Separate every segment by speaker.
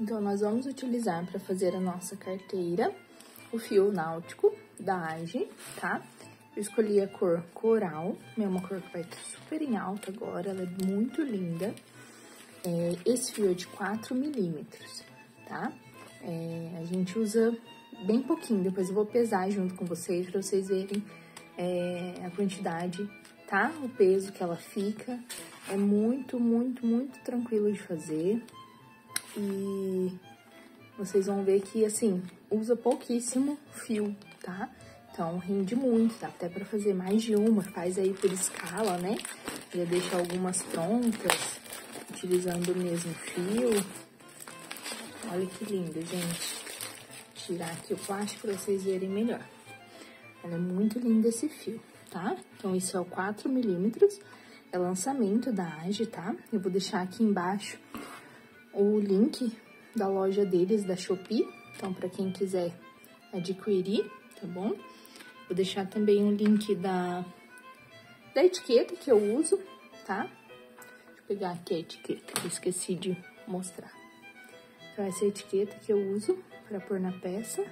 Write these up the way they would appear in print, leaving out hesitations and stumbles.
Speaker 1: Então, nós vamos utilizar para fazer a nossa carteira o fio náutico da Age, tá? Eu escolhi a cor coral, é uma cor que vai estar super em alta agora, ela é muito linda. Esse fio é de 4 milímetros, tá? A gente usa bem pouquinho, depois eu vou pesar junto com vocês pra vocês verem a quantidade, tá? O peso que ela fica, é muito, muito, muito tranquilo de fazer. E vocês vão ver que, assim, usa pouquíssimo fio, tá? Então, rende muito, dá até pra fazer mais de uma, faz aí por escala, né? Já deixa algumas prontas, utilizando o mesmo fio. Olha que lindo, gente. Vou tirar aqui o plástico pra vocês verem melhor. Ela é muito linda esse fio, tá? Então, isso é o 4 milímetros, é lançamento da Age, tá? Eu vou deixar aqui embaixo o link da loja deles, da Shopee, então pra quem quiser adquirir, tá bom? Vou deixar também o link da etiqueta que eu uso, tá? Deixa eu pegar aqui a etiqueta, que eu esqueci de mostrar. Então, essa é a etiqueta que eu uso pra pôr na peça,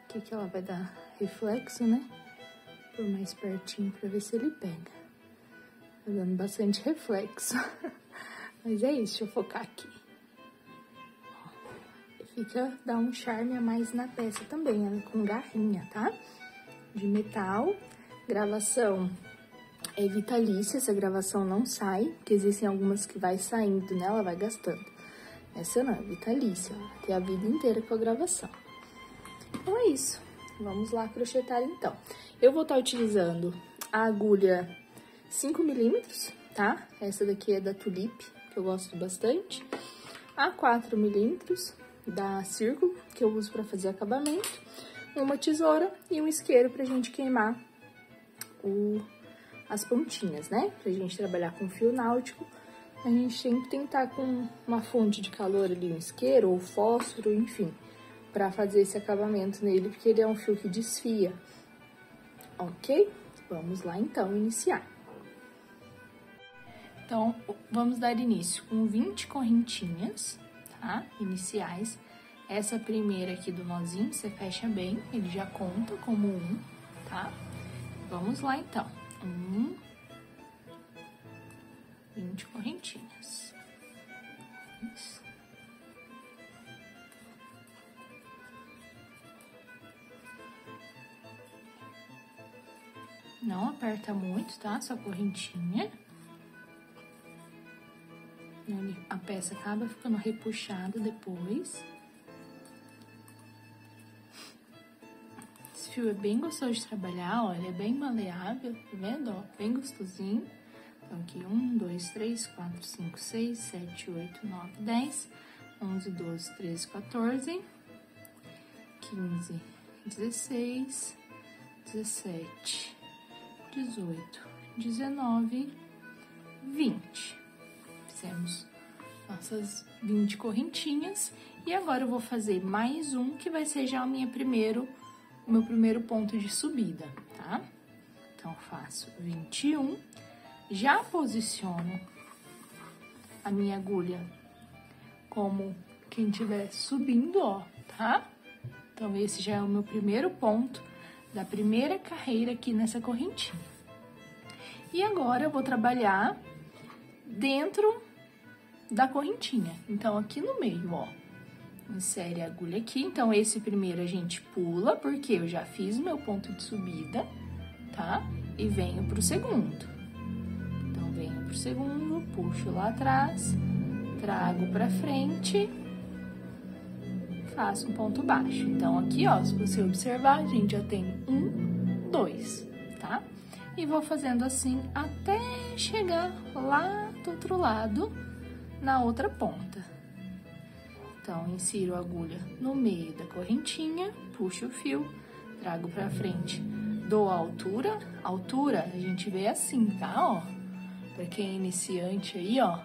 Speaker 1: que ela vai dar reflexo, né? Por mais pertinho pra ver se ele pega. Tá dando bastante reflexo. Mas é isso, deixa eu focar aqui. Dá um charme a mais na peça também, ela é com garrinha, tá? De metal, gravação é vitalícia, essa gravação não sai, porque existem algumas que vai saindo, né? Ela vai gastando. Essa não, é vitalícia, ela vai ter a vida inteira com a gravação. Então é isso, vamos lá crochetar então. Eu vou estar utilizando a agulha 5 milímetros, tá? Essa daqui é da Tulip, que eu gosto bastante. A 4 milímetros da Círculo, que eu uso para fazer acabamento, uma tesoura e um isqueiro pra gente queimar as pontinhas, né? Pra gente trabalhar com fio náutico, a gente sempre tem que estar com uma fonte de calor ali, um isqueiro ou fósforo, enfim, pra fazer esse acabamento nele, porque ele é um fio que desfia, ok? Vamos lá então iniciar. Então, vamos dar início com 20 correntinhas, tá? Iniciais. Essa primeira aqui do nozinho, você fecha bem, ele já conta como um, tá? Vamos lá, então. 20 correntinhas. Isso. Não aperta muito, tá? Sua correntinha. A peça acaba ficando repuxada depois. Esse fio é bem gostoso de trabalhar, ó, ele é bem maleável, tá vendo, ó, bem gostosinho. Então, aqui 1, 2, 3, 4, 5, 6, 7, 8, 9, 10, 11, 12, 13, 14, 15, 16, 17, 18, 19, 20. Fizemos nossas 20 correntinhas e agora eu vou fazer mais um que vai ser já o meu primeiro ponto de subida, tá? Então, faço 21, já posiciono a minha agulha como quem estiver subindo, ó, tá? Então, esse já é o meu primeiro ponto da primeira carreira aqui nessa correntinha. E agora, eu vou trabalhar dentro da correntinha. Então, aqui no meio, ó, insere a agulha aqui. Então, esse primeiro a gente pula, porque eu já fiz o meu ponto de subida, tá? E venho pro segundo. Então, venho pro segundo, puxo lá atrás, trago pra frente, faço um ponto baixo. Então, aqui, ó, se você observar, a gente já tem 1, 2, tá? E vou fazendo assim até chegar lá do outro lado, na outra ponta. Então, insiro a agulha no meio da correntinha, puxo o fio, trago pra frente, dou a altura. A altura a gente vê assim, tá? Ó, pra quem é iniciante aí, ó,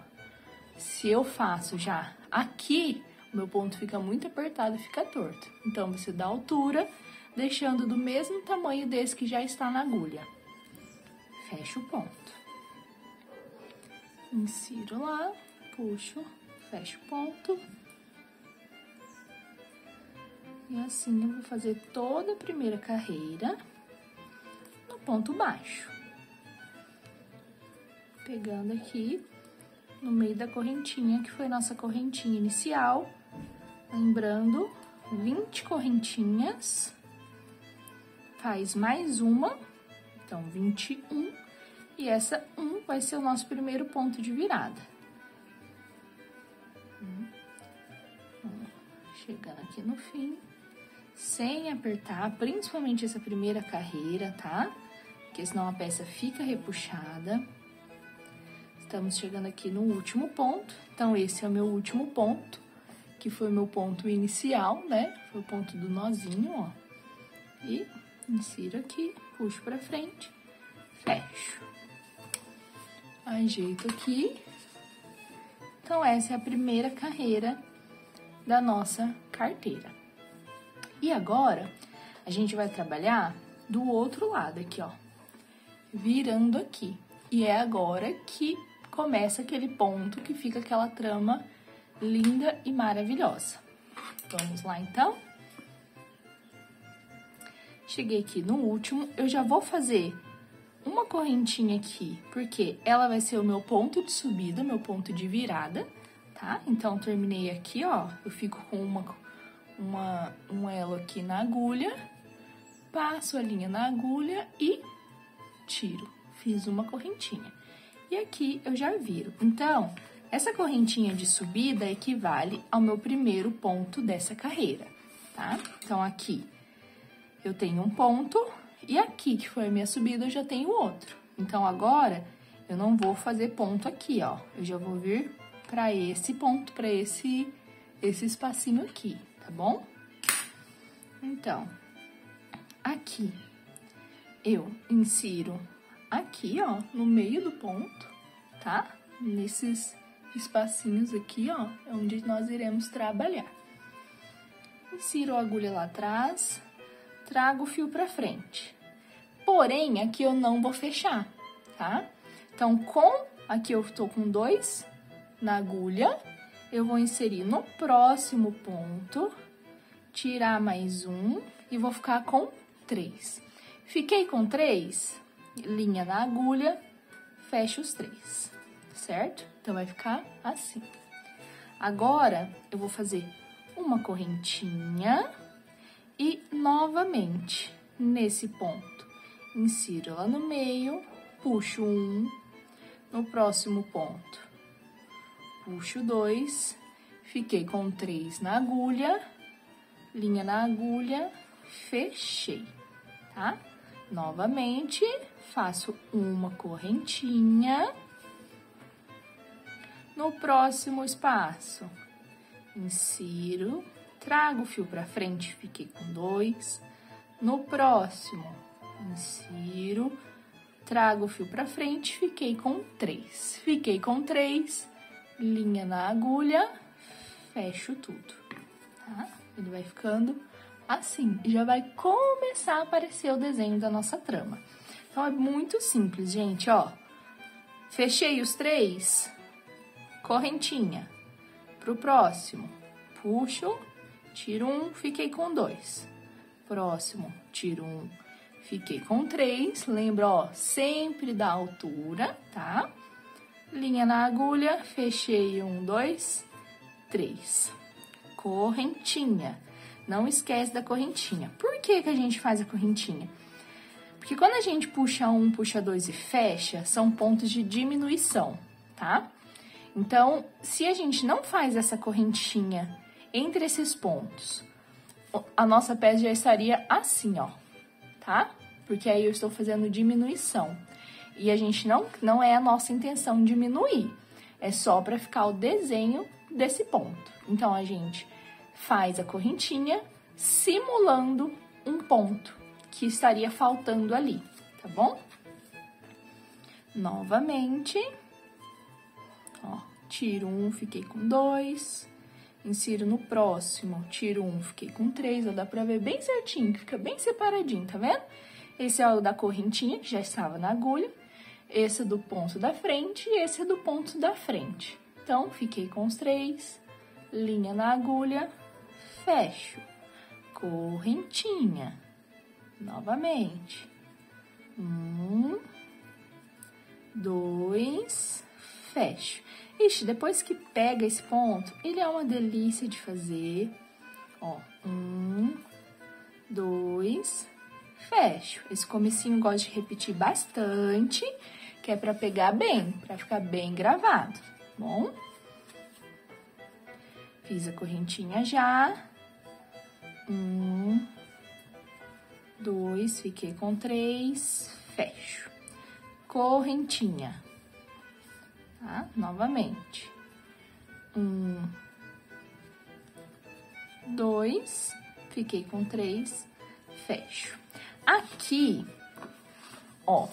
Speaker 1: se eu faço já aqui, o meu ponto fica muito apertado e fica torto. Então, você dá a altura, deixando do mesmo tamanho desse que já está na agulha. Fecho o ponto. Insiro lá, puxo, fecho o ponto, E assim eu vou fazer toda a primeira carreira no ponto baixo. Pegando aqui no meio da correntinha, que foi nossa correntinha inicial. Lembrando, 20 correntinhas, faz mais uma, então 21, e essa 1 vai ser o nosso primeiro ponto de virada. Chegando aqui no fim, sem apertar, principalmente essa primeira carreira, tá? Porque senão a peça fica repuxada. Estamos chegando aqui no último ponto, então esse é o meu último ponto, que foi o meu ponto inicial, né? Foi o ponto do nozinho, ó. E insiro aqui, puxo pra frente, fecho. Ajeito aqui. Então, essa é a primeira carreira da nossa carteira. E agora, a gente vai trabalhar do outro lado aqui, ó. Virando aqui. E é agora que começa aquele ponto que fica aquela trama linda e maravilhosa. Vamos lá, então? Cheguei aqui no último, eu já vou fazer uma correntinha aqui, porque ela vai ser o meu ponto de subida, meu ponto de virada, tá? Então, terminei aqui, ó, eu fico com um elo aqui na agulha, passo a linha na agulha e tiro. Fiz uma correntinha. E aqui eu já viro. Então, essa correntinha de subida equivale ao meu primeiro ponto dessa carreira, tá? Então, aqui eu tenho um ponto e aqui, que foi a minha subida, eu já tenho outro. Então, agora, eu não vou fazer ponto aqui, ó. Eu já vou vir pra esse ponto, pra esse espacinho aqui, tá bom? Então, aqui, eu insiro aqui, ó, no meio do ponto, tá? Nesses espacinhos aqui, ó, é onde nós iremos trabalhar. Insiro a agulha lá atrás, trago o fio pra frente. Porém, aqui eu não vou fechar, tá? Então, aqui eu tô com 2 na agulha, eu vou inserir no próximo ponto, tirar mais um e vou ficar com 3. Fiquei com 3, linha na agulha, fecho os 3, certo? Então, vai ficar assim. Agora, eu vou fazer uma correntinha e, novamente, nesse ponto, insiro lá no meio, puxo 1, no próximo ponto, puxo 2, fiquei com 3 na agulha, linha na agulha, fechei, tá? Novamente, faço uma correntinha. No próximo espaço, insiro, trago o fio pra frente, fiquei com 2. No próximo, insiro, trago o fio pra frente, fiquei com 3. Fiquei com 3, linha na agulha, fecho tudo, tá? Ele vai ficando assim, e já vai começar a aparecer o desenho da nossa trama. Então, é muito simples, gente, ó. Fechei os 3, correntinha. Pro próximo, puxo, tiro 1, fiquei com 2. Próximo, tiro 1, fiquei com 3. Lembra, ó, sempre da altura, tá? Linha na agulha, fechei 1, 2, 3. Correntinha. Não esquece da correntinha. Por que que a gente faz a correntinha? Porque quando a gente puxa 1, puxa 2 e fecha, são pontos de diminuição, tá? Então, se a gente não faz essa correntinha entre esses pontos, a nossa peça já estaria assim, ó, tá? Porque aí eu estou fazendo diminuição. E a gente não é a nossa intenção diminuir, é só para ficar o desenho desse ponto. Então, a gente faz a correntinha simulando um ponto que estaria faltando ali, tá bom? Novamente, ó, tiro 1, fiquei com 2, insiro no próximo, tiro 1, fiquei com 3, ó, dá pra ver bem certinho, que fica bem separadinho, tá vendo? Esse é o da correntinha, que já estava na agulha, esse é do ponto da frente e esse é do ponto da frente. Então, fiquei com os 3, linha na agulha, fecho, correntinha, novamente, 1, 2, fecho. Ixi, depois que pega esse ponto, ele é uma delícia de fazer, ó, 1, 2, fecho. Esse comecinho eu gosto de repetir bastante, que é pra pegar bem, pra ficar bem gravado, bom? Fiz a correntinha já, 1, 2, fiquei com 3, fecho. Correntinha, tá? Novamente, 1, 2, fiquei com 3, fecho. Aqui, ó,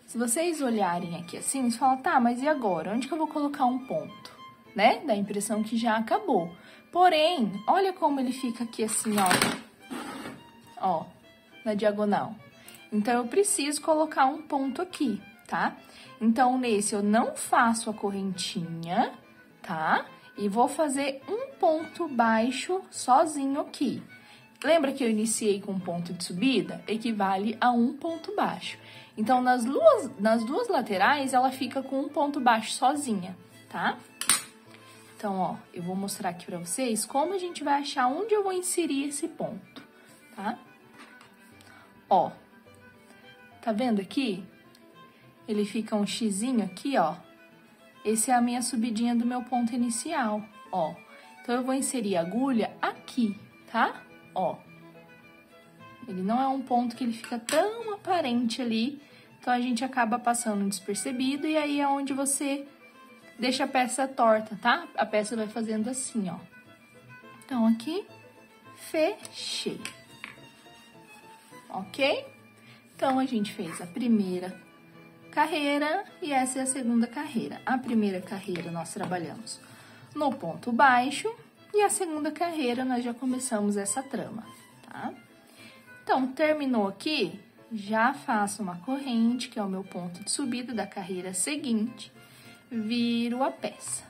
Speaker 1: se vocês olharem aqui assim, vocês falam, tá, mas e agora? Onde que eu vou colocar um ponto? Né? Dá a impressão que já acabou. Porém, olha como ele fica aqui assim, ó, na diagonal. Então, eu preciso colocar um ponto aqui, tá? Então, nesse eu não faço a correntinha, tá? E vou fazer um ponto baixo sozinho aqui. Lembra que eu iniciei com um ponto de subida? Equivale a um ponto baixo. Então, nas duas laterais, ela fica com um ponto baixo sozinha, tá? Então, ó, eu vou mostrar aqui pra vocês como a gente vai achar onde eu vou inserir esse ponto, tá? Ó, tá vendo aqui? Ele fica um xizinho aqui, ó. Esse é a minha subidinha do meu ponto inicial, ó. Então, eu vou inserir a agulha aqui, tá? Ó. Ele não é um ponto que ele fica tão aparente ali, então a gente acaba passando despercebido e aí é onde você deixa a peça torta, tá? A peça vai fazendo assim, ó. Então, aqui, fechei. Ok? Então, a gente fez a primeira carreira e essa é a segunda carreira. A primeira carreira nós trabalhamos no ponto baixo e a segunda carreira nós já começamos essa trama, tá? Então, terminou aqui, já faço uma corrente, que é o meu ponto de subida da carreira seguinte, viro a peça.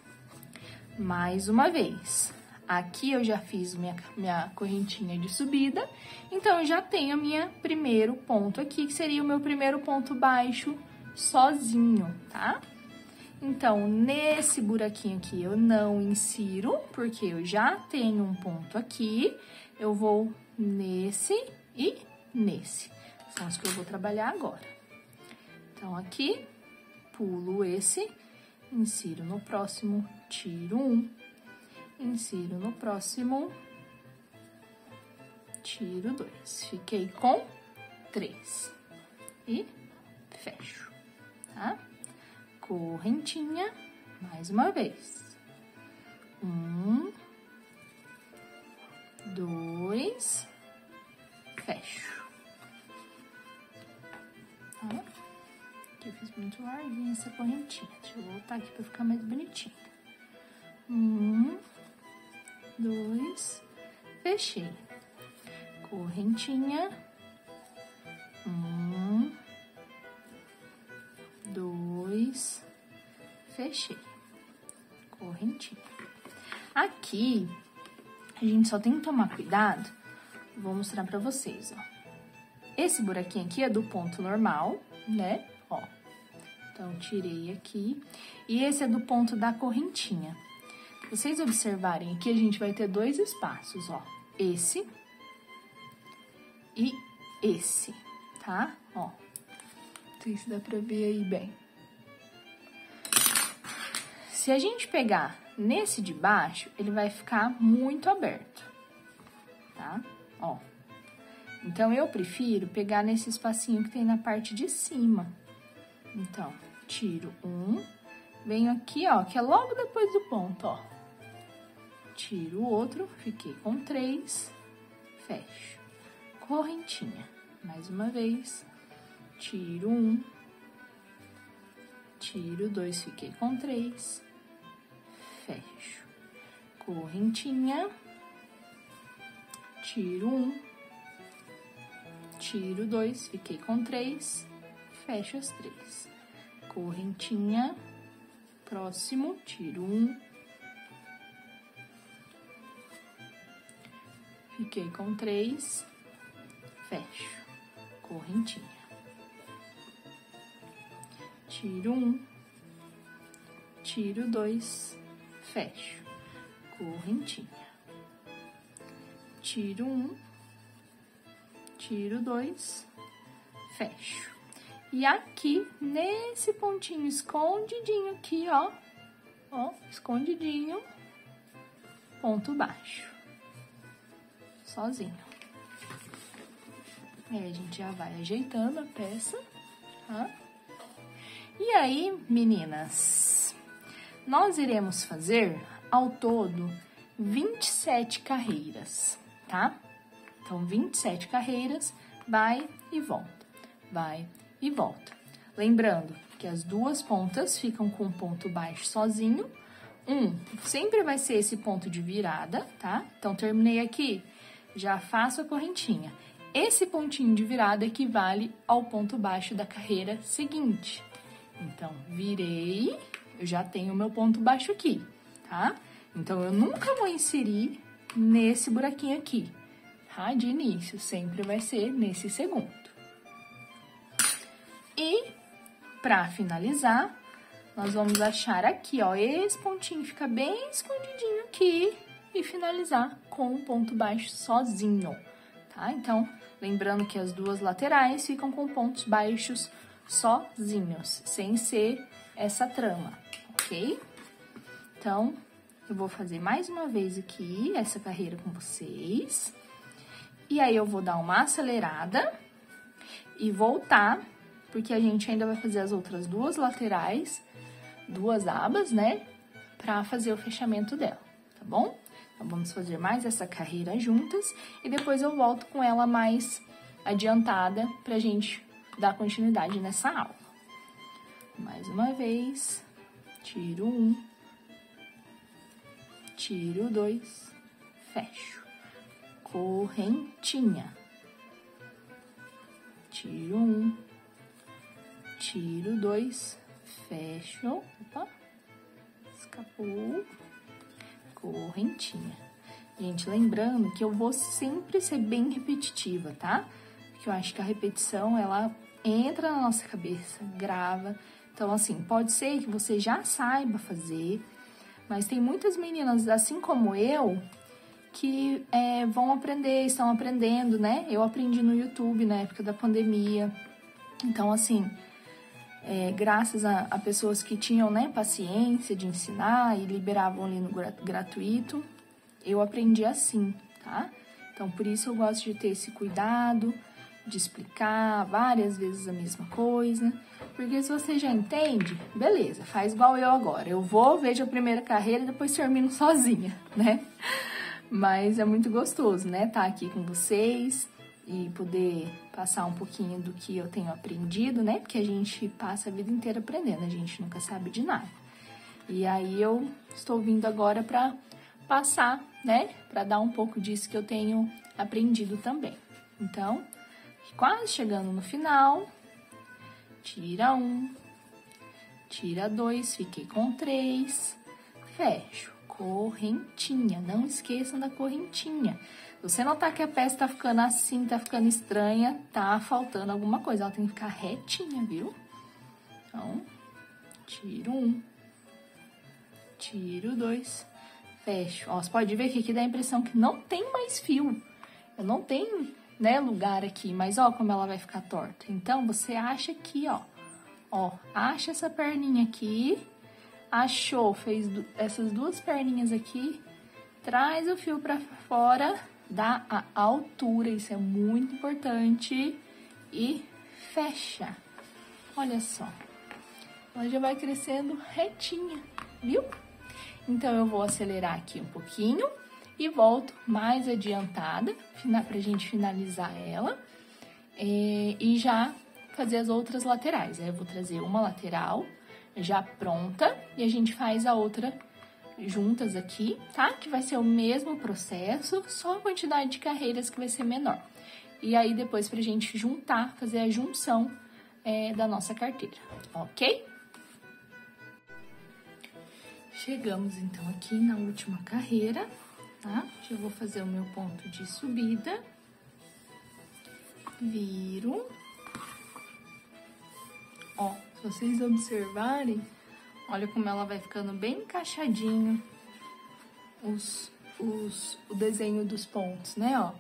Speaker 1: Mais uma vez, aqui eu já fiz minha correntinha de subida, então eu já tenho meu primeiro ponto aqui, que seria o meu primeiro ponto baixo sozinho, tá? Então, nesse buraquinho aqui eu não insiro, porque eu já tenho um ponto aqui, eu vou nesse e nesse. São os que eu vou trabalhar agora. Então, aqui, pulo esse, insiro no próximo, tiro um, insiro no próximo, tiro 2. Fiquei com 3 e fecho, tá? Correntinha, mais uma vez. 1, 2, fecho. Tá? Aqui eu fiz muito larguinha essa correntinha. Deixa eu voltar aqui pra ficar mais bonitinho. 1, 2, fechei. Correntinha. 1, 2, fechei. Correntinha. Aqui, a gente só tem que tomar cuidado. Vou mostrar pra vocês, ó. Esse buraquinho aqui é do ponto normal, né? Ó. Então, tirei aqui. E esse é do ponto da correntinha. Se vocês observarem aqui, a gente vai ter dois espaços, ó. Esse e esse, tá? Ó. Não sei se dá pra ver aí bem. Se a gente pegar nesse de baixo, ele vai ficar muito aberto, tá? Ó. Então, eu prefiro pegar nesse espacinho que tem na parte de cima. Então, tiro um, venho aqui, ó, que é logo depois do ponto, ó. Tiro o outro, fiquei com 3, fecho. Correntinha, mais uma vez, tiro um, tiro 2, fiquei com 3, fecho. Correntinha, tiro um, tiro 2, fiquei com 3, fecho as 3. Correntinha, próximo, tiro 1, fiquei com 3, fecho, correntinha. Tiro 1, tiro 2, fecho, correntinha. Tiro 1, tiro 2, fecho. E aqui, nesse pontinho escondidinho aqui, ó, escondidinho, ponto baixo, sozinho. Aí, a gente já vai ajeitando a peça, tá? E aí, meninas, nós iremos fazer, ao todo, 27 carreiras, tá? Então, 27 carreiras, vai e volta, vai e volta. Lembrando que as duas pontas ficam com o ponto baixo sozinho, sempre vai ser esse ponto de virada, tá? Então, terminei aqui, já faço a correntinha. Esse pontinho de virada equivale ao ponto baixo da carreira seguinte. Então, virei, eu já tenho o meu ponto baixo aqui, tá? Então, eu nunca vou inserir nesse buraquinho aqui, tá? De início, sempre vai ser nesse segundo. E, pra finalizar, nós vamos achar aqui, ó, esse pontinho fica bem escondidinho aqui e finalizar com o ponto baixo sozinho, tá? Então, lembrando que as duas laterais ficam com pontos baixos sozinhos, sem ser essa trama, ok? Então, eu vou fazer mais uma vez aqui essa carreira com vocês. E aí, eu vou dar uma acelerada e voltar, porque a gente ainda vai fazer as outras duas laterais, duas abas, né? Pra fazer o fechamento dela, tá bom? Então, vamos fazer mais essa carreira juntas e depois eu volto com ela mais adiantada pra gente dar continuidade nessa aula. Mais uma vez, tiro 1, tiro 2, fecho, correntinha, tiro 1, tiro 2, fecho, opa, escapou, correntinha. Gente, lembrando que eu vou sempre ser bem repetitiva, tá? Porque eu acho que a repetição, ela entra na nossa cabeça, grava. Então, assim, pode ser que você já saiba fazer, mas tem muitas meninas, assim como eu, que vão aprender, estão aprendendo, né? Eu aprendi no YouTube na época da pandemia. Então, assim, graças a pessoas que tinham, né, paciência de ensinar e liberavam ali no gratuito, eu aprendi assim, tá? Então, por isso eu gosto de ter esse cuidado, de explicar várias vezes a mesma coisa, porque se você já entende, beleza, faz igual eu agora. Eu vou, vejo a primeira carreira e depois termino sozinha, né? Mas é muito gostoso, né, tá aqui com vocês e poder passar um pouquinho do que eu tenho aprendido, né? Porque a gente passa a vida inteira aprendendo, a gente nunca sabe de nada. E aí eu estou vindo agora para passar, né? Para dar um pouco disso que eu tenho aprendido também. Então, quase chegando no final, tira 1, tira 2, fiquei com 3, fecho, correntinha, não esqueçam da correntinha. Se você notar que a peça tá ficando assim, tá ficando estranha, tá faltando alguma coisa, ela tem que ficar retinha, viu? Então, tiro 1, tiro 2, fecho. Ó, você pode ver que aqui dá a impressão que não tem mais fio, eu não tenho, né, lugar aqui, mas ó como ela vai ficar torta. Então, você acha aqui, ó, acha essa perninha aqui, achou, fez essas duas perninhas aqui, traz o fio pra fora, dá a altura, isso é muito importante, e fecha. Olha só, ela já vai crescendo retinha, viu? Então, eu vou acelerar aqui um pouquinho e volto mais adiantada pra gente finalizar ela e já fazer as outras laterais. Aí eu vou trazer uma lateral já pronta e a gente faz a outra juntas aqui, tá? Que vai ser o mesmo processo, só a quantidade de carreiras que vai ser menor. E aí depois pra gente juntar, fazer a junção da nossa carteira, ok? Chegamos então aqui na última carreira, tá? Já vou fazer o meu ponto de subida. Viro. Ó, se vocês observarem, olha como ela vai ficando bem encaixadinho o desenho dos pontos, né, ó.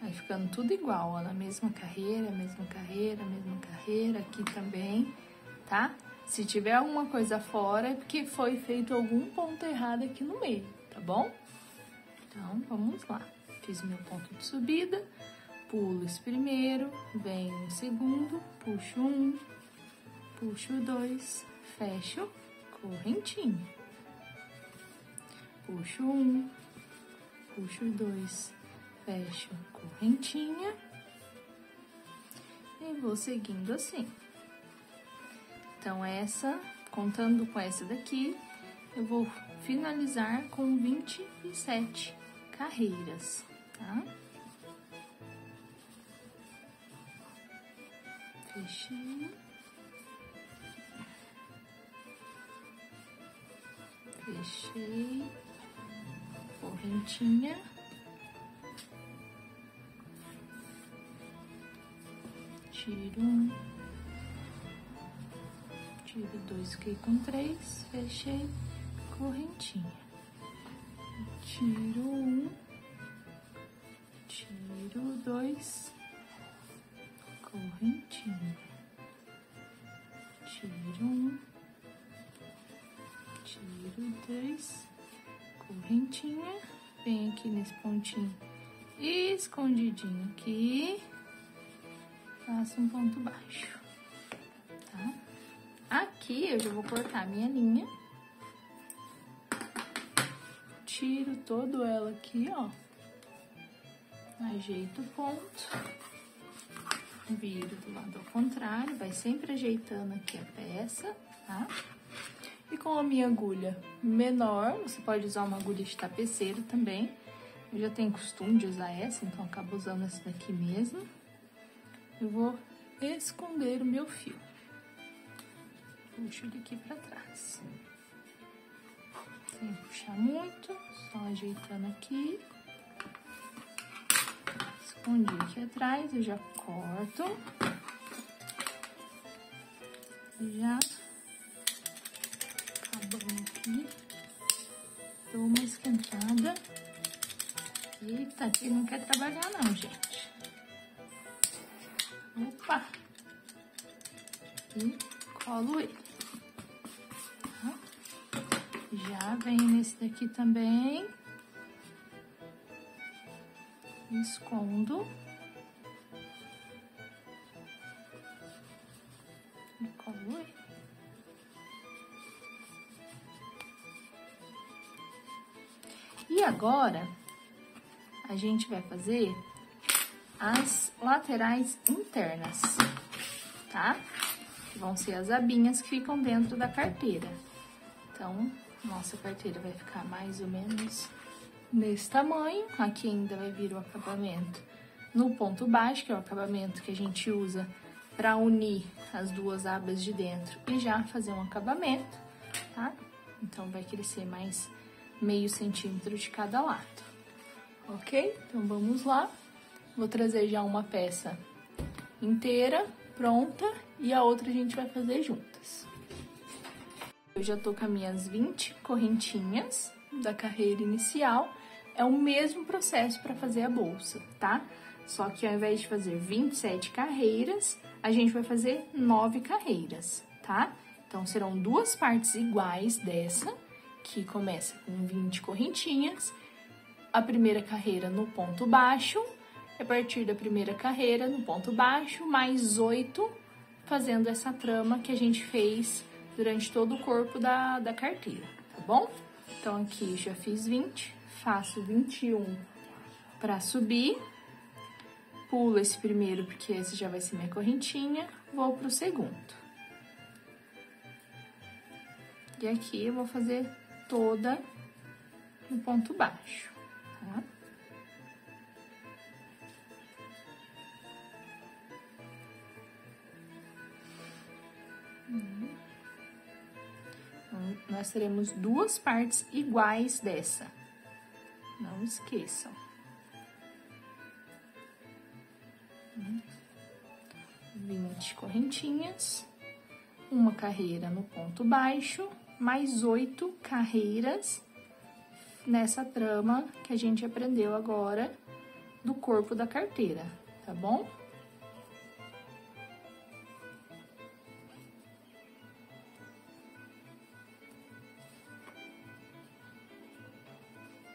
Speaker 1: Vai ficando tudo igual, ó, na mesma carreira, mesma carreira, mesma carreira, aqui também, tá? Se tiver alguma coisa fora, é porque foi feito algum ponto errado aqui no meio, tá bom? Então, vamos lá. Fiz o meu ponto de subida, pulo esse primeiro, venho um segundo, puxo um, puxo dois, fecho, correntinha. Puxo um, puxo dois, fecho, correntinha. E vou seguindo assim. Então, contando com essa daqui, eu vou finalizar com 27 carreiras, tá? Fechei. Fechei. Correntinha. Tiro um. Tiro dois, fiquei com 3. Fechei. Correntinha. Tiro um. Tiro 2. Correntinha. Tiro um. Tiro 3. Correntinha. Vem aqui nesse pontinho escondidinho aqui. Faço um ponto baixo, tá? Aqui eu já vou cortar a minha linha. Tiro todo ela aqui, ó. Ajeito o ponto. Viro do lado ao contrário, vai sempre ajeitando aqui a peça, tá? E com a minha agulha menor, você pode usar uma agulha de tapeceiro também. Eu já tenho costume de usar essa, então acabo usando essa daqui mesmo. Eu vou esconder o meu fio. Puxo ele aqui pra trás. Sem puxar muito, só ajeitando aqui. Escondi aqui atrás, eu já corto. Já acabando aqui. Dou uma esquentada. Eita, aqui não quer trabalhar não, gente. Opa! E colo ele. Tá? Já venho nesse daqui também. Escondo. E colo ele. E agora, a gente vai fazer as laterais internas, tá? Que vão ser as abinhas que ficam dentro da carteira. Então, nossa carteira vai ficar mais ou menos nesse tamanho. Aqui ainda vai vir o acabamento no ponto baixo, que é o acabamento que a gente usa para unir as duas abas de dentro e já fazer um acabamento, tá? Então, vai crescer mais meio centímetro de cada lado, ok? Então, vamos lá. Vou trazer já uma peça inteira, pronta, e a outra a gente vai fazer juntas. Eu já tô com as minhas 20 correntinhas da carreira inicial. É o mesmo processo para fazer a bolsa, tá? Só que ao invés de fazer 27 carreiras, a gente vai fazer 9 carreiras, tá? Então, serão duas partes iguais dessa, que começa com 20 correntinhas. A primeira carreira no ponto baixo, a partir da primeira carreira no ponto baixo, mais 8, fazendo essa trama que a gente fez durante todo o corpo da carteira, tá bom? Então, aqui já fiz 20, faço 21 para subir, pulo esse primeiro, porque esse já vai ser minha correntinha, vou pro segundo. E aqui eu vou fazer toda no ponto baixo, tá? Então, nós teremos duas partes iguais dessa, Não esqueçam. 20 correntinhas, uma carreira no ponto baixo, mais 8 carreiras nessa trama que a gente aprendeu agora do corpo da carteira, tá bom?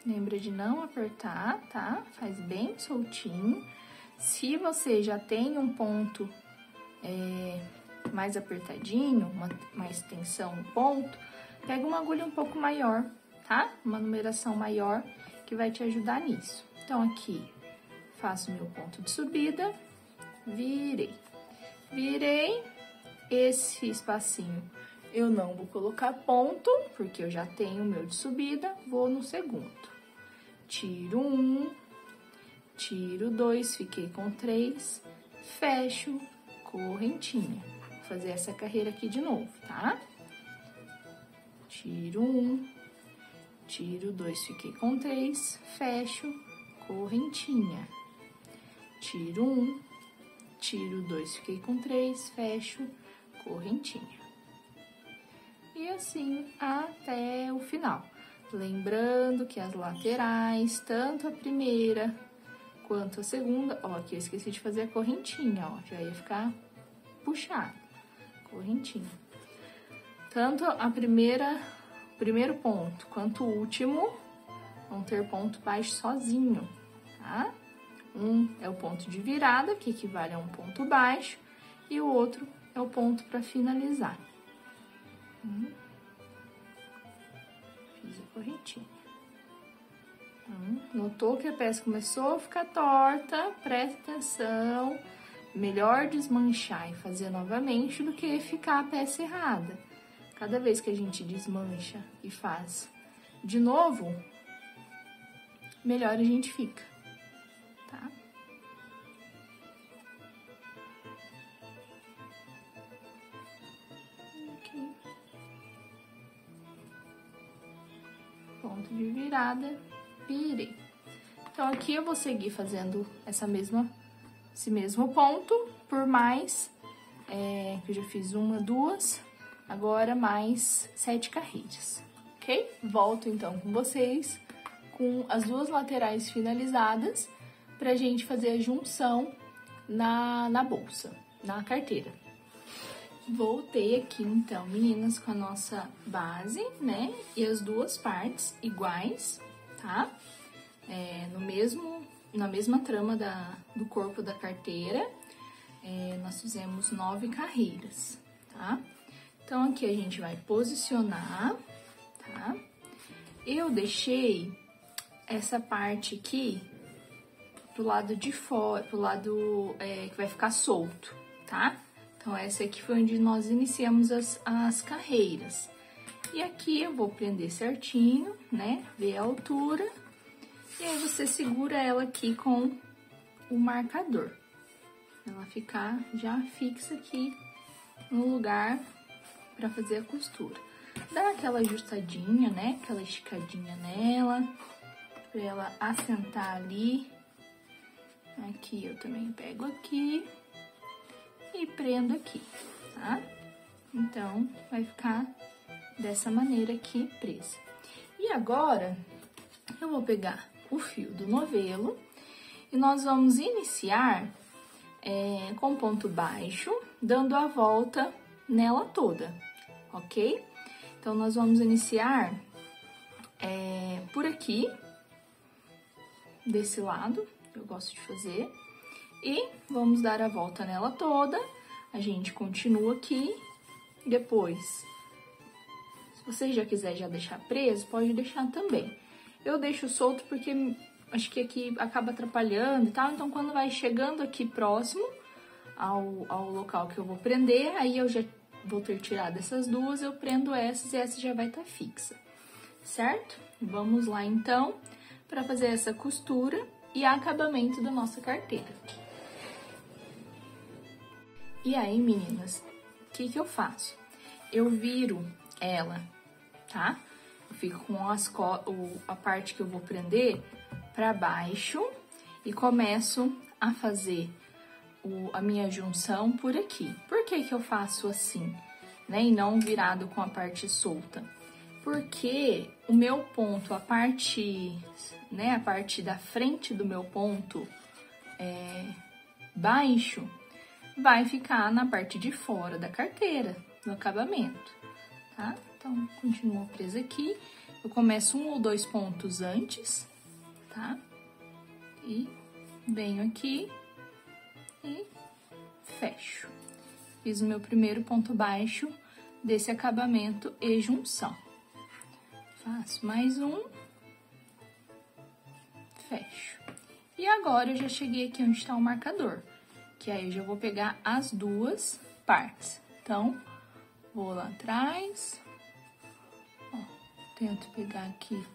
Speaker 1: Lembra de não apertar, tá? Faz bem soltinho. Se você já tem um ponto mais apertadinho, mais tensão no ponto, pega uma agulha um pouco maior, tá? Uma numeração maior que vai te ajudar nisso. Então, aqui, faço meu ponto de subida, virei. Virei, esse espacinho eu não vou colocar ponto, porque eu já tenho o meu de subida, vou no segundo. Tiro 1, tiro 2, fiquei com 3, fecho, correntinha. Vou fazer essa carreira aqui de novo, tá? Tiro 1, tiro 2, fiquei com 3, fecho, correntinha. Tiro 1, tiro 2, fiquei com 3, fecho, correntinha. E assim até o final. Lembrando que as laterais, tanto a primeira quanto a segunda, ó, aqui eu esqueci de fazer a correntinha, ó, já ia ficar puxado, correntinha. Tanto a primeiro ponto quanto o último vão ter ponto baixo sozinho, tá? Um é o ponto de virada, que equivale a um ponto baixo, e o outro é o ponto para finalizar. Fiz a correntinha. Notou que a peça começou a ficar torta? Presta atenção. Melhor desmanchar e fazer novamente do que ficar a peça errada. Cada vez que a gente desmancha e faz de novo, melhor a gente fica, tá? Aqui. Ponto de virada, virei. Então, aqui eu vou seguir fazendo esse mesmo ponto por mais, que eu já fiz 1, 2, agora mais 7 carreiras, ok? Volto, então, com vocês, com as duas laterais finalizadas, pra gente fazer a junção na bolsa, na carteira. Voltei aqui, então, meninas, com a nossa base, né? E as duas partes iguais, tá? Na mesma trama do corpo da carteira, nós fizemos 9 carreiras, tá? Então, aqui a gente vai posicionar, tá? Eu deixei essa parte aqui pro lado de fora, pro lado que vai ficar solto, tá? Então, essa aqui foi onde nós iniciamos as carreiras. E aqui eu vou prender certinho, né? Ver a altura. E aí, você segura ela aqui com o marcador. Ela ficar já fixa aqui no lugar pra fazer a costura. Dá aquela ajustadinha, né? Aquela esticadinha nela, pra ela assentar ali. Aqui eu também pego aqui e prendo aqui, tá? Então, vai ficar dessa maneira aqui presa. E agora, eu vou pegar o fio do novelo e nós vamos iniciar com ponto baixo, dando a volta nela toda, ok? Então, nós vamos iniciar por aqui, desse lado, eu gosto de fazer, e vamos dar a volta nela toda. A gente continua aqui, depois, se você já quiser já deixar preso, pode deixar também. Eu deixo solto porque acho que aqui acaba atrapalhando e tal, então quando vai chegando aqui próximo ao local que eu vou prender, aí eu já vou ter tirado essas duas, eu prendo essas e essa já vai estar fixa, certo? Vamos lá então, para fazer essa costura e acabamento da nossa carteira. E aí, meninas, o que eu faço? Eu viro ela, tá? fico com a parte que eu vou prender para baixo e começo a fazer a minha junção por aqui. Por que que eu faço assim, né? E não virado com a parte solta? Porque o meu ponto, a parte da frente do meu ponto baixo, vai ficar na parte de fora da carteira, no acabamento, tá? Então, continuo presa aqui. Eu começo 1 ou 2 pontos antes, tá? E venho aqui e fecho. Fiz o meu primeiro ponto baixo desse acabamento e junção. Faço mais um, fecho. E agora eu já cheguei aqui onde está o marcador, que aí eu já vou pegar as duas partes. Então, vou lá atrás, ó, tento pegar aqui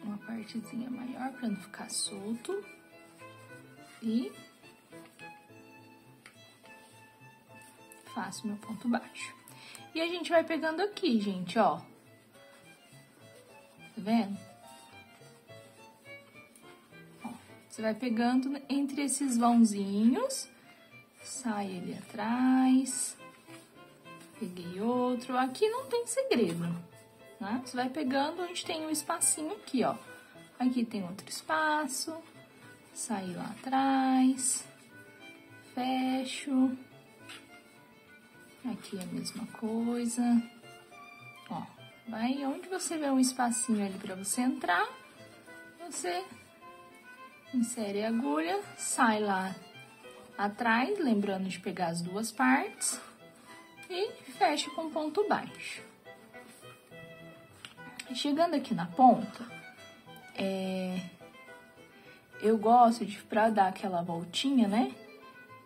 Speaker 1: uma partezinha maior para não ficar solto e faço meu ponto baixo. E a gente vai pegando aqui, gente, ó. Tá vendo? Ó, você vai pegando entre esses vãozinhos, sai ele atrás, peguei outro. Aqui não tem segredo, né? Você vai pegando onde tem um espacinho aqui, ó. Aqui tem outro espaço, sai lá atrás, fecho. Aqui a mesma coisa, ó. Vai onde você vê um espacinho ali para você entrar, você insere a agulha, sai lá atrás, lembrando de pegar as duas partes, e fecha com ponto baixo. Chegando aqui na ponta, eu gosto de, pra dar aquela voltinha, né?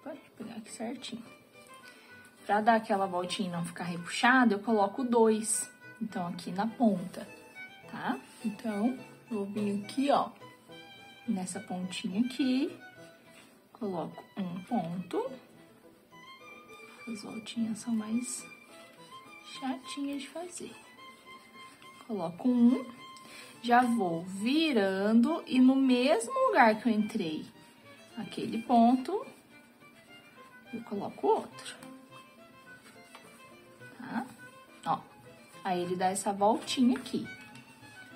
Speaker 1: Pode pegar aqui certinho. Pra dar aquela voltinha e não ficar repuxado, eu coloco 2. Então, aqui na ponta, tá? Então, vou vir aqui, ó, nessa pontinha aqui, coloco um ponto. As voltinhas são mais chatinhas de fazer. Coloco um, já vou virando e no mesmo lugar que eu entrei aquele ponto, eu coloco outro, tá? Ó. Aí, ele dá essa voltinha aqui.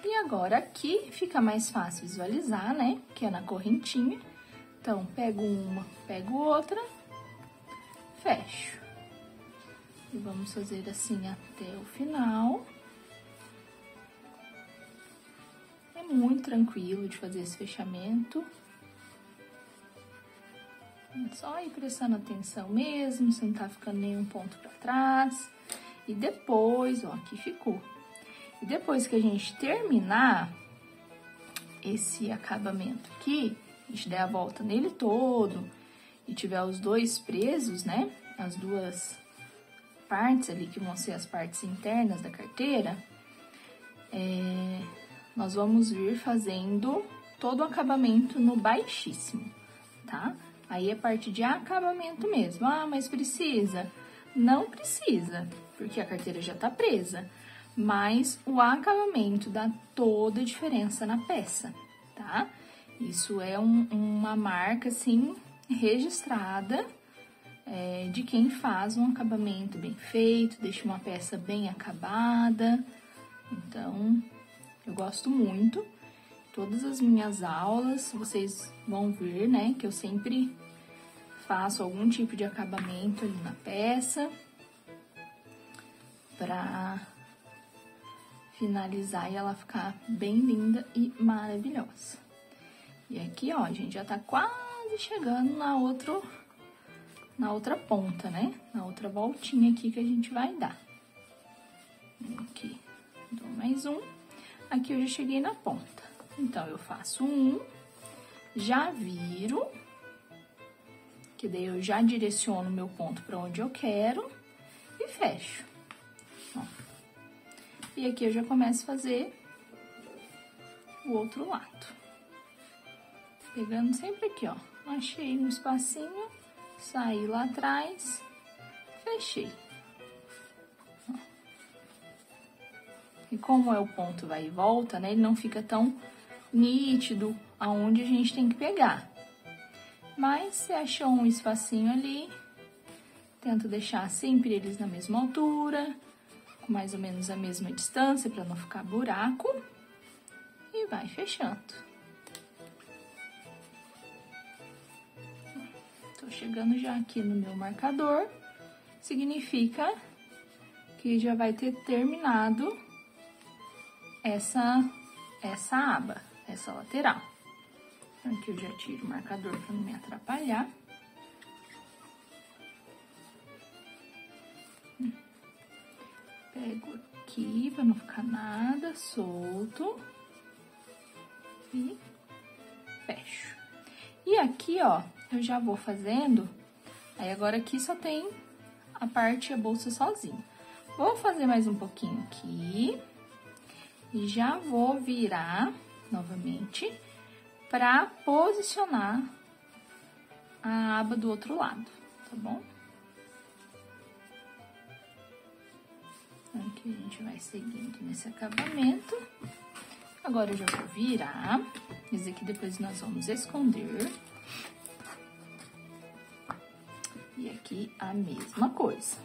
Speaker 1: E agora, aqui fica mais fácil visualizar, né? Que é na correntinha. Então, pego uma, pego outra, fecho. E vamos fazer assim até o final. É muito tranquilo de fazer esse fechamento. É só ir prestando atenção mesmo, se não tá ficando nenhum ponto pra trás. E depois, ó, aqui ficou. E depois que a gente terminar esse acabamento aqui, a gente der a volta nele todo e tiver os dois presos, né? As duas partes ali, que vão ser as partes internas da carteira, nós vamos vir fazendo todo o acabamento no baixíssimo, tá? Aí é parte de acabamento mesmo. Ah, mas precisa? Não precisa, porque a carteira já tá presa, mas o acabamento dá toda a diferença na peça, tá? Isso é uma marca, assim, registrada de quem faz um acabamento bem feito, deixa uma peça bem acabada. Então, eu gosto muito. Todas as minhas aulas, vocês vão ver, né, que eu sempre faço algum tipo de acabamento ali na peça pra finalizar e ela ficar bem linda e maravilhosa. E aqui, ó, a gente já tá quase chegando na outra ponta, né? Na outra voltinha aqui que a gente vai dar. Aqui, dou mais um. Aqui eu já cheguei na ponta. Então, eu faço um, já viro, que daí eu já direciono meu ponto para onde eu quero e fecho. Ó. E aqui eu já começo a fazer o outro lado. Pegando sempre aqui, ó. Achei um espacinho, saí lá atrás, fechei. Ó. E como é o ponto vai e volta, né, ele não fica tão nítido aonde a gente tem que pegar. Mas se achou um espacinho ali, tento deixar sempre eles na mesma altura, com mais ou menos a mesma distância para não ficar buraco, e vai fechando. Tô chegando já aqui no meu marcador, significa que já vai ter terminado essa aba, essa lateral. Aqui eu já tiro o marcador para não me atrapalhar. Pego aqui para não ficar nada solto. E fecho. E aqui, ó, eu já vou fazendo. Aí agora aqui só tem a parte, a bolsa sozinha. Vou fazer mais um pouquinho aqui. E já vou virar novamente para posicionar a aba do outro lado, tá bom? Aqui a gente vai seguindo nesse acabamento. Agora eu já vou virar. Esse aqui depois nós vamos esconder. E aqui a mesma coisa.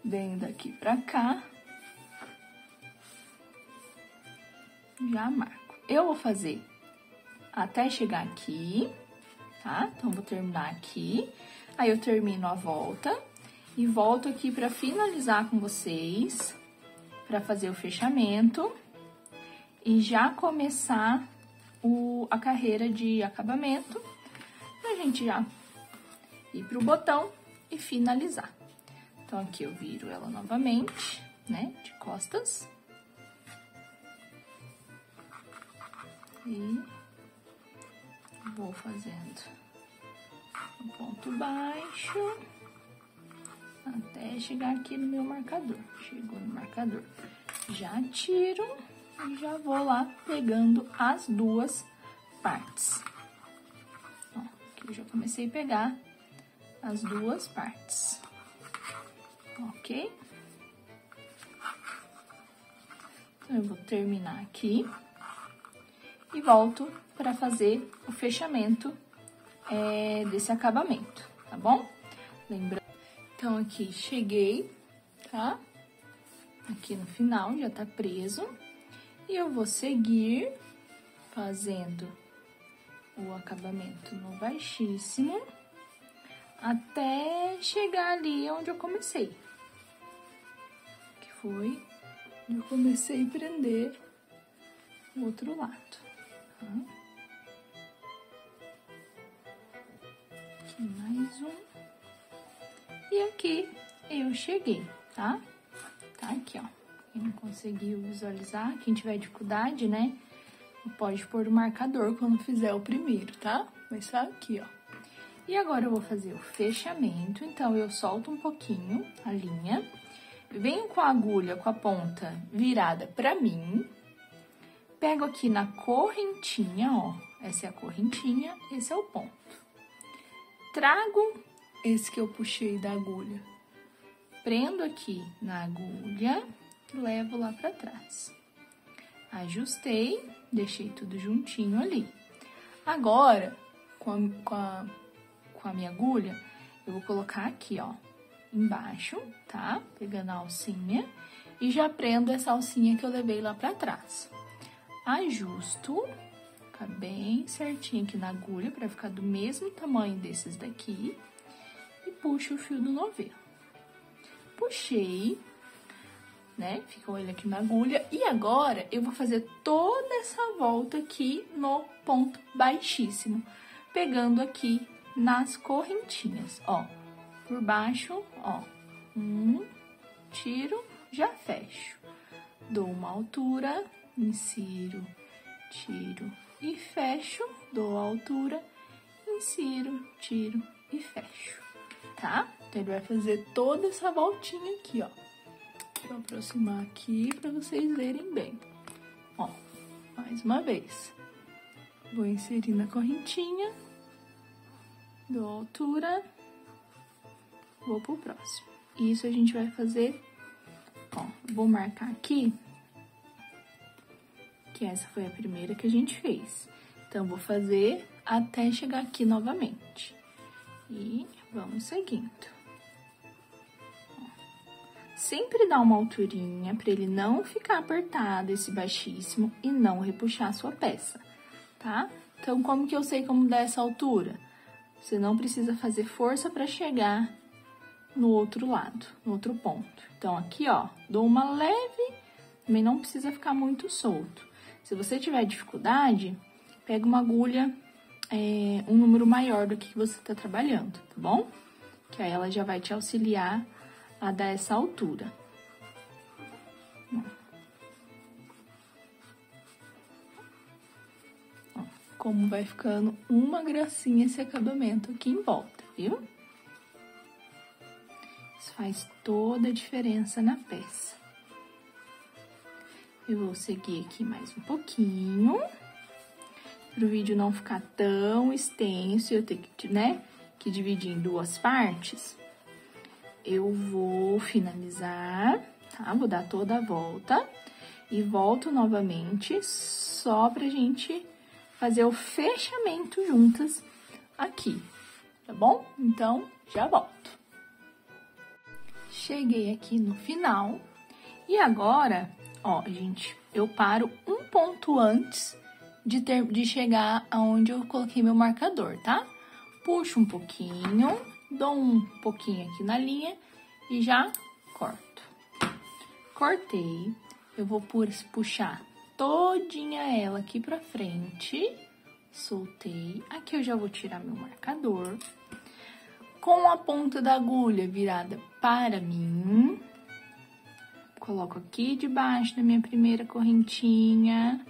Speaker 1: Venho daqui pra cá. Já marco. Eu vou fazer até chegar aqui, tá? Então, vou terminar aqui. Aí, eu termino a volta e volto aqui pra finalizar com vocês, pra fazer o fechamento e já começar a carreira de acabamento, pra gente já ir pro botão e finalizar. Então, aqui eu viro ela novamente, né, de costas. E vou fazendo um ponto baixo até chegar aqui no meu marcador. Chegou no marcador, já tiro e já vou lá pegando as duas partes. Ó, aqui eu já comecei a pegar as duas partes, ok? Então, eu vou terminar aqui. E volto para fazer o fechamento desse acabamento, tá bom? Lembrando. Então, aqui cheguei, tá? Aqui no final já tá preso. E eu vou seguir fazendo o acabamento no baixíssimo até chegar ali onde eu comecei. Que foi onde eu comecei a prender o outro lado. Aqui mais um. E aqui eu cheguei, tá? Tá aqui, ó. Quem não conseguiu visualizar, quem tiver dificuldade, né? Pode pôr o marcador quando fizer o primeiro, tá? Mas tá aqui, ó. E agora eu vou fazer o fechamento. Então, eu solto um pouquinho a linha. Venho com a agulha, com a ponta virada pra mim. Pego aqui na correntinha, ó, essa é a correntinha, esse é o ponto. Trago esse que eu puxei da agulha, prendo aqui na agulha e levo lá pra trás. Ajustei, deixei tudo juntinho ali. Agora, com a minha agulha, eu vou colocar aqui, ó, embaixo, tá? Pegando a alcinha e já prendo essa alcinha que eu levei lá pra trás. Ajusto, fica bem certinho aqui na agulha, pra ficar do mesmo tamanho desses daqui. E puxo o fio do novelo. Puxei, né? Ficou ele aqui na agulha. E agora, eu vou fazer toda essa volta aqui no ponto baixíssimo. Pegando aqui nas correntinhas, ó. Por baixo, ó. Tiro, já fecho. Dou uma altura, insiro, tiro e fecho, dou a altura, insiro, tiro e fecho, tá? Então, ele vai fazer toda essa voltinha aqui, ó. Vou aproximar aqui pra vocês verem bem. Ó, mais uma vez. Vou inserir na correntinha, dou a altura, vou pro próximo. Isso a gente vai fazer, ó, vou marcar aqui que essa foi a primeira que a gente fez. Então, vou fazer até chegar aqui novamente. E vamos seguindo. Sempre dá uma alturinha para ele não ficar apertado, esse baixíssimo, e não repuxar a sua peça, tá? Então, como que eu sei como dar essa altura? Você não precisa fazer força para chegar no outro lado, no outro ponto. Então, aqui, ó, dou uma leve, também não precisa ficar muito solto. Se você tiver dificuldade, pega uma agulha, um número maior do que você tá trabalhando, tá bom? Que aí ela já vai te auxiliar a dar essa altura. Ó, como vai ficando uma gracinha esse acabamento aqui em volta, viu? Isso faz toda a diferença na peça. Eu vou seguir aqui mais um pouquinho, para o vídeo não ficar tão extenso e eu ter que, né, que dividir em duas partes. Eu vou finalizar, tá? Vou dar toda a volta e volto novamente só pra gente fazer o fechamento juntas aqui, tá bom? Então, já volto. Cheguei aqui no final e agora, ó, gente, eu paro um ponto antes de chegar aonde eu coloquei meu marcador, tá? Puxo um pouquinho, dou um pouquinho aqui na linha e já corto. Cortei, eu vou puxar todinha ela aqui pra frente, soltei. Aqui eu já vou tirar meu marcador. Com a ponta da agulha virada para mim, coloco aqui debaixo da minha primeira correntinha,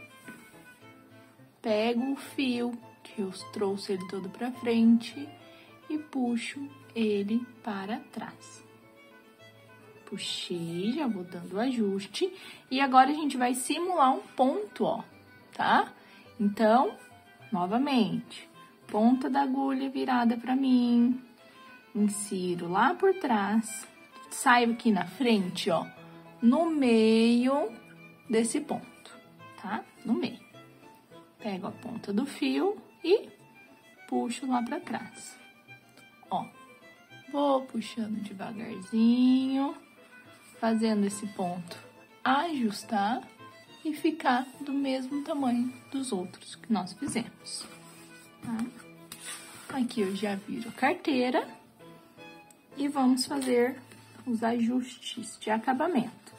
Speaker 1: pego o fio, que eu trouxe ele todo pra frente, e puxo ele para trás. Puxei, já vou dando o ajuste, e agora a gente vai simular um ponto, ó, tá? Então, novamente, ponta da agulha virada pra mim, insiro lá por trás, saio aqui na frente, ó, no meio desse ponto, tá? No meio. Pego a ponta do fio e puxo lá pra trás. Ó, vou puxando devagarzinho, fazendo esse ponto ajustar e ficar do mesmo tamanho dos outros que nós fizemos, tá? Aqui eu já viro a carteira e vamos fazer os ajustes de acabamento.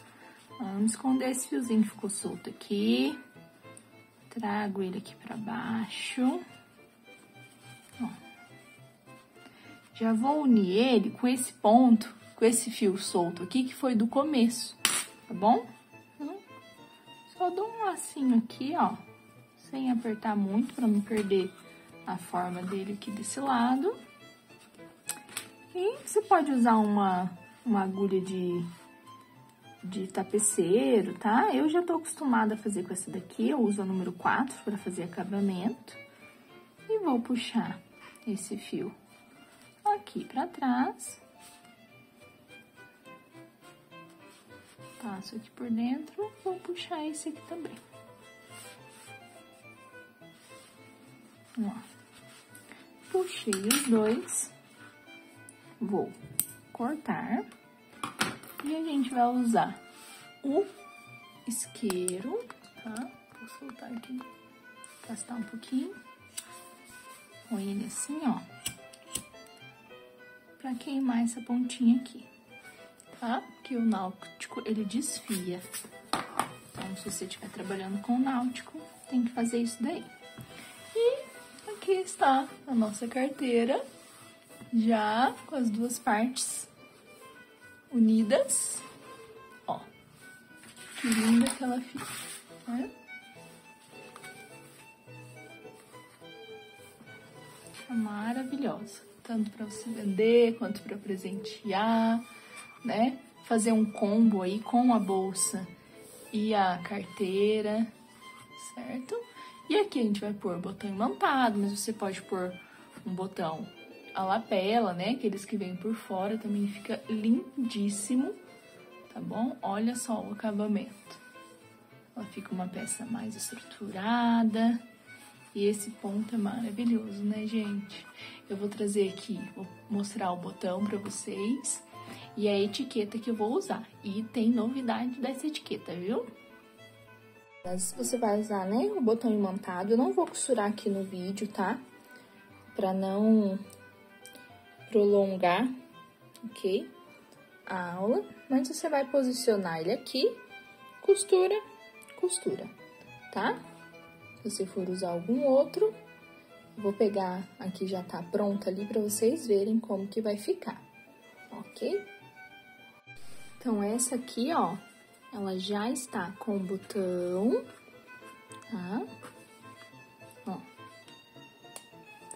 Speaker 1: Vamos esconder esse fiozinho que ficou solto aqui. Trago ele aqui pra baixo. Ó. Já vou unir ele com esse ponto, com esse fio solto aqui, que foi do começo, tá bom? Só dou um lacinho aqui, ó, sem apertar muito, pra não perder a forma dele aqui desse lado. E você pode usar uma agulha de tapeceiro, tá? Eu já tô acostumada a fazer com essa daqui, eu uso a número 4 para fazer acabamento. E vou puxar esse fio aqui pra trás. Passo aqui por dentro, vou puxar esse aqui também. Ó. Puxei os dois, vou cortar. E a gente vai usar o isqueiro, tá? Vou soltar aqui, gastar um pouquinho. Põe ele assim, ó. Pra queimar essa pontinha aqui, tá? Porque o náutico, ele desfia. Então, se você estiver trabalhando com o náutico, tem que fazer isso daí. E aqui está a nossa carteira, já com as duas partes unidas, ó, que linda que ela fica, né? Fica maravilhosa, tanto para você vender, quanto para presentear, né? Fazer um combo aí com a bolsa e a carteira, certo? E aqui a gente vai pôr botão imantado, mas você pode pôr um botão a lapela, né? Aqueles que vêm por fora, também fica lindíssimo, tá bom? Olha só o acabamento. ela fica uma peça mais estruturada. E esse ponto é maravilhoso, né, gente? Eu vou trazer aqui, vou mostrar o botão pra vocês e a etiqueta que eu vou usar. E tem novidade dessa etiqueta, viu? Você vai usar, né, o botão imantado. Eu não vou costurar aqui no vídeo, tá? Pra não prolongar, ok? A aula. Mas você vai posicionar ele aqui, costura, costura, tá? Se você for usar algum outro, eu vou pegar aqui, já tá pronta ali pra vocês verem como que vai ficar, ok? Então, essa aqui, ó, ela já está com o botão, tá? Ó,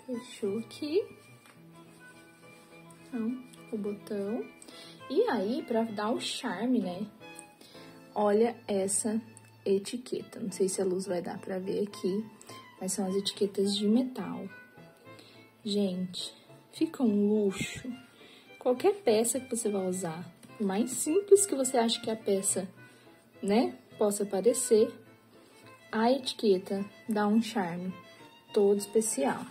Speaker 1: fechou aqui. Então, o botão. E aí, pra dar o charme, né, olha essa etiqueta. Não sei se a luz vai dar pra ver aqui, mas são as etiquetas de metal. Gente, fica um luxo. Qualquer peça que você vai usar, por mais simples que você ache que a peça, né, possa parecer, a etiqueta dá um charme todo especial.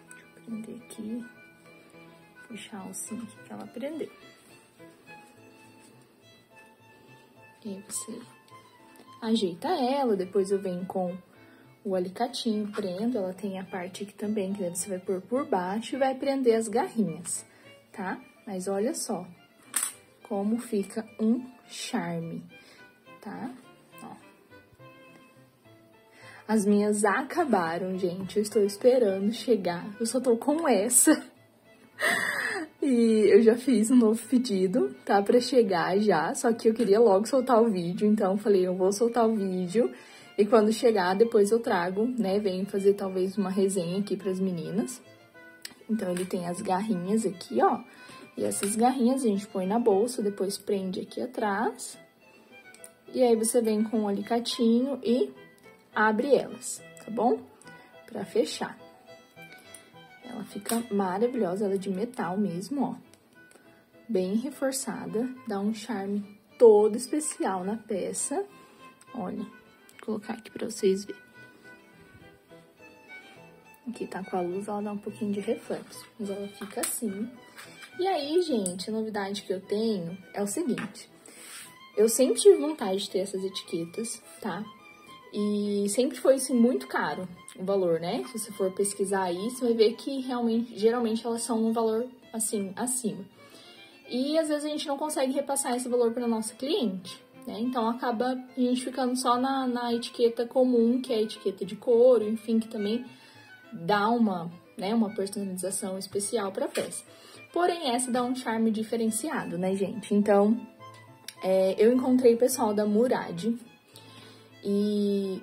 Speaker 1: Deixa eu prender aqui, puxar a alcinha aqui pra ela prender. E aí você ajeita ela, depois eu venho com o alicatinho, prendo. Ela tem a parte aqui também, que daí você vai pôr por baixo e vai prender as garrinhas, tá? Mas olha só como fica um charme, tá? Ó. As minhas acabaram, gente. Eu estou esperando chegar. Eu só tô com essa. E eu já fiz um novo pedido, tá? Pra chegar já, só que eu queria logo soltar o vídeo, então eu falei, eu vou soltar o vídeo e quando chegar, depois eu trago, né? Venho fazer talvez uma resenha aqui pras meninas. Então, ele tem as garrinhas aqui, ó. E essas garrinhas a gente põe na bolsa, depois prende aqui atrás. E aí, você vem com o alicatinho e abre elas, tá bom? Pra fechar. Ela fica maravilhosa, ela é de metal mesmo, ó. Bem reforçada, dá um charme todo especial na peça. Olha, vou colocar aqui pra vocês verem. Aqui tá com a luz, ela dá um pouquinho de reflexo, mas ela fica assim. E aí, gente, a novidade que eu tenho é o seguinte. Eu sempre tive vontade de ter essas etiquetas, tá? E sempre foi, assim, muito caro o valor, né? Se você for pesquisar aí, você vai ver que realmente, geralmente, elas são um valor, assim, acima. E, às vezes, a gente não consegue repassar esse valor para nossa cliente, né? Então, acaba a gente ficando só na etiqueta comum, que é a etiqueta de couro, enfim, que também dá uma personalização especial para a peça. Porém, essa dá um charme diferenciado, né, gente? Então, eu encontrei o pessoal da Murad e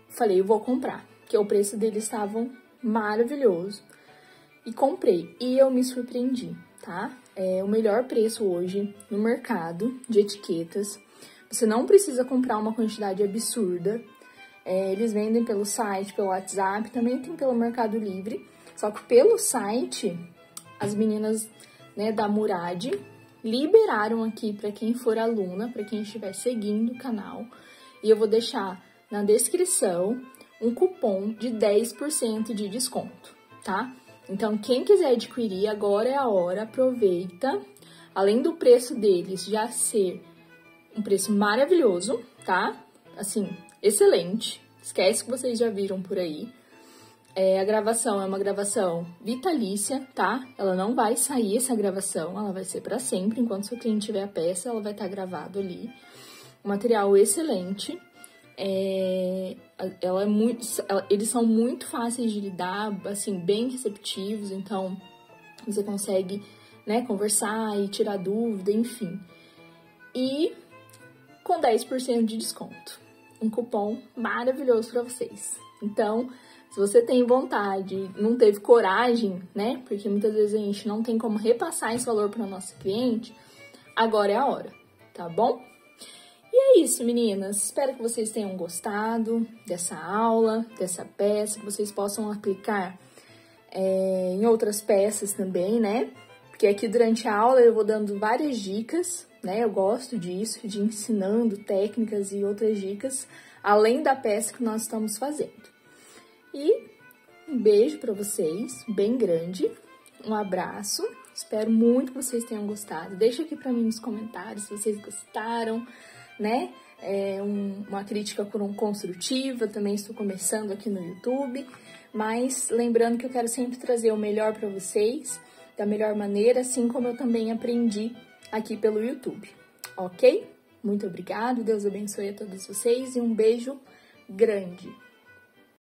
Speaker 1: falei, eu vou comprar, porque o preço deles estavam maravilhoso. E comprei, e eu me surpreendi, tá? É o melhor preço hoje no mercado de etiquetas. Você não precisa comprar uma quantidade absurda. Eles vendem pelo site, pelo WhatsApp, também tem pelo Mercado Livre. Só que pelo site, as meninas, né, da Murad liberaram aqui para quem for aluna, para quem estiver seguindo o canal. E eu vou deixar na descrição um cupom de 10% de desconto, tá? Então, quem quiser adquirir, agora é a hora, aproveita. Além do preço deles já ser um preço maravilhoso, tá? Assim, excelente. Esquece que vocês já viram por aí. A gravação é uma gravação vitalícia, tá? Ela não vai sair, essa gravação, ela vai ser pra sempre. Enquanto seu cliente tiver a peça, ela vai estar gravado ali. Um material excelente. Eles são muito fáceis de lidar, assim, bem receptivos. Então, você consegue, né, conversar e tirar dúvida, enfim. E com 10% de desconto. Um cupom maravilhoso pra vocês. Então, se você tem vontade, não teve coragem, né? Porque muitas vezes a gente não tem como repassar esse valor para o nosso cliente, agora é a hora, tá bom? E é isso, meninas. Espero que vocês tenham gostado dessa aula, dessa peça, que vocês possam aplicar em outras peças também, né? Porque aqui durante a aula eu vou dando várias dicas né? Eu gosto disso, de ensinando técnicas e outras dicas, além da peça que nós estamos fazendo. E um beijo para vocês, bem grande, um abraço, espero muito que vocês tenham gostado. Deixa aqui para mim nos comentários se vocês gostaram, né? Uma crítica construtiva, também estou começando aqui no YouTube, mas lembrando que eu quero sempre trazer o melhor para vocês, da melhor maneira, assim como eu também aprendi aqui pelo YouTube, ok? Muito obrigado, Deus abençoe a todos vocês e um beijo grande!